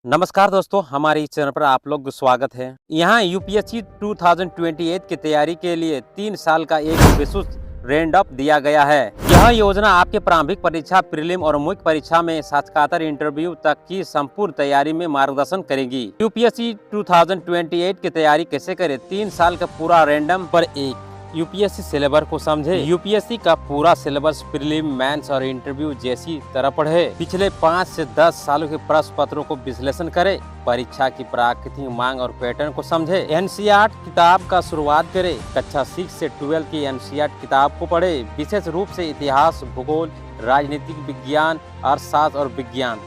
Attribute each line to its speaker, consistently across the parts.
Speaker 1: नमस्कार दोस्तों, हमारे इस चैनल पर आप लोग को स्वागत है। यहाँ यूपीएससी 2028 की तैयारी के लिए 3 साल का एक विस्तृत रेंडअप दिया गया है। यह योजना आपके प्रारंभिक परीक्षा, प्रीलिम और मुख्य परीक्षा में साक्षात्कार इंटरव्यू तक की संपूर्ण तैयारी में मार्गदर्शन करेगी। यूपीएससी 2028 की तैयारी कैसे करें, 3 साल का पूरा रेंडम पर एक यूपीएससी सिलेबस को समझे। यूपीएससी का पूरा सिलेबस प्रीलिम, मेंस और इंटरव्यू जैसी तरह पढ़े। पिछले 5 से 10 सालों के प्रश्न पत्रों को विश्लेषण करे। परीक्षा की प्राकृतिक मांग और पैटर्न को समझे। एनसीईआरटी किताब का शुरुआत करे। कक्षा 6 से 12 की एनसीईआरटी किताब को पढ़े। विशेष रूप से इतिहास, भूगोल, राजनीतिक विज्ञान, अर्थशास्त्र और विज्ञान।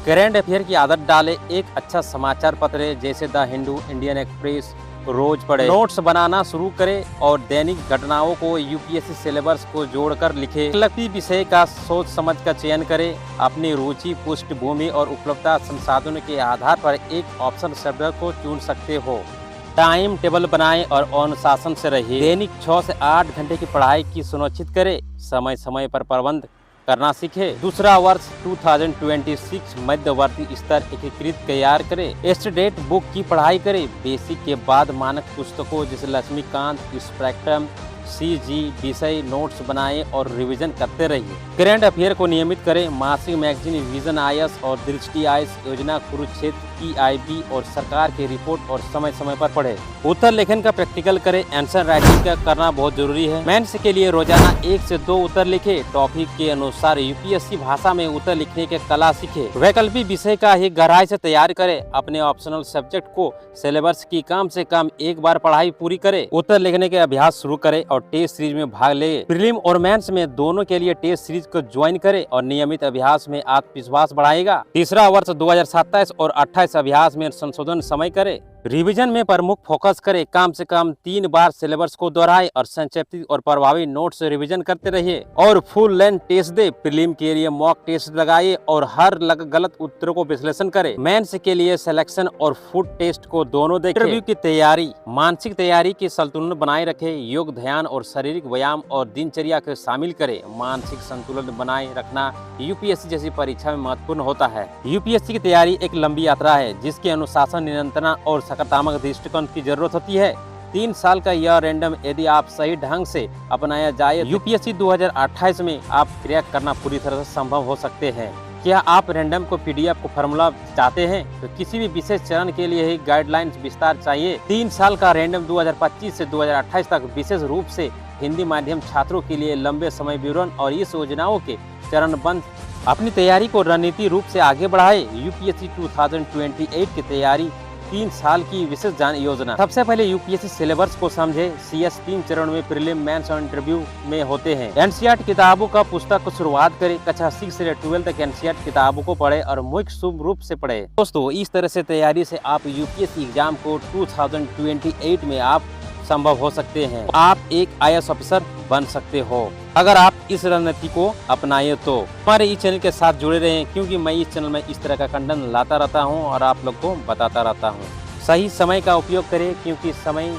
Speaker 1: करेंट अफेयर की आदत डाले। एक अच्छा समाचार पत्र जैसे द हिंदू, इंडियन एक्सप्रेस रोज पढ़े। नोट्स बनाना शुरू करें और दैनिक घटनाओं को यूपीएससी सिलेबस को जोड़कर लिखे। लगती विषय का सोच समझ कर चयन करें। अपनी रुचि, पृष्ठभूमि और उपलब्धता संसाधनों के आधार पर एक ऑप्शन शब्द को चुन सकते हो। टाइम टेबल बनाएं और अनुशासन से रहिए। दैनिक 6 से 8 घंटे की पढ़ाई की सुनिश्चित करें। समय समय पर प्रबंध करना सीखे। दूसरा वर्ष 2026 मध्यवर्ती स्तर एकीकृत तैयार करें। स्टूडेंट बुक की पढ़ाई करें। बेसिक के बाद मानक पुस्तकों जैसे लक्ष्मीकांत, स्पेक्ट्रम, सीजी विषय नोट्स बनाएं और रिवीजन करते रहिए। करंट अफेयर को नियमित करें। मासिक मैगजीन विजन आईएएस और दृष्टि आईएएस योजना, कुरुक्षेत्र ईआईबी और सरकार की रिपोर्ट और समय समय पर पढ़े। उत्तर लेखन का प्रैक्टिकल करें। आंसर राइटिंग का करना बहुत जरूरी है। मेंस के लिए रोजाना 1 से 2 उत्तर लिखे। टॉपिक के अनुसार यूपीएससी भाषा में उत्तर लिखने के कला सीखे। वैकल्पिक विषय का ही गहराई से तैयार करें। अपने ऑप्शनल सब्जेक्ट को सिलेबस की कम से कम एक बार पढ़ाई पूरी करें। उत्तर लिखने के अभ्यास शुरू करें और टेस्ट सीरीज में भाग ले। प्रीलिम और मेंस में दोनों के लिए टेस्ट सीरीज को ज्वाइन करें और नियमित अभ्यास में आत्मविश्वास बढ़ाएगा। तीसरा वर्ष 2027 और 28 अभ्यास में संशोधन समय करें। रिवीजन में प्रमुख फोकस करें। कम से कम 3 बार सिलेबस को दोहराए और संक्षिप्त और प्रभावी नोट्स रिवीजन करते रहिए और फुल लेंथ टेस्ट दे। प्रीलिम के लिए मॉक टेस्ट लगाइए और हर गलत उत्तरों को विश्लेषण करें। मेंस के लिए सिलेक्शन और फुड टेस्ट को दोनों देखें। इंटरव्यू की तैयारी, मानसिक तैयारी की संतुलन बनाए रखें। योग, ध्यान और शारीरिक व्यायाम और दिनचर्या को शामिल करें। मानसिक संतुलन बनाए रखना यूपीएससी जैसी परीक्षा में महत्वपूर्ण होता है। यूपीएससी की तैयारी एक लंबी यात्रा है जिसके अनुशासन, नियंत्रण और सकारात्मक दृष्टिकोण की जरूरत होती है। 3 साल का यह रैंडम यदि आप सही ढंग से अपनाया जाए, यूपीएससी 2028 में आप क्रैक करना पूरी तरह से संभव हो सकते हैं। क्या आप रैंडम को पीडीएफ को फॉर्मूला चाहते हैं तो किसी भी विशेष चरण के लिए ही गाइडलाइंस विस्तार चाहिए। 3 साल का रैंडम 2025 से 2028 तक विशेष रूप से हिंदी माध्यम छात्रों के लिए लंबे समय विवरण और इस योजनाओं के चरणबद्ध अपनी तैयारी को रणनीति रूप से आगे बढ़ाए। यूपीएससी 2028 की तैयारी 3 साल की विशेष योजना। सबसे पहले यूपीएससी सिलेबस को समझे। सीएस 3 चरण में प्रीलिम, मेंस और इंटरव्यू में होते हैं। एनसीईआरटी किताबों का पुस्तक को शुरुआत करें। कक्षा 6 से 12 तक एनसीईआरटी किताबों को पढ़े और मुख्य शुभ रूप से पढ़े। दोस्तों, इस तरह से तैयारी से आप यूपीएससी एग्जाम को 2028 में आप संभव हो सकते हैं। आप एक आईएएस ऑफिसर बन सकते हो अगर आप इस रणनीति को अपनाए तो। हमारे इस चैनल के साथ जुड़े रहें क्योंकि मैं इस चैनल में इस तरह का कंटेंट लाता रहता हूं और आप लोग को बताता रहता हूं। सही समय का उपयोग करें क्योंकि समय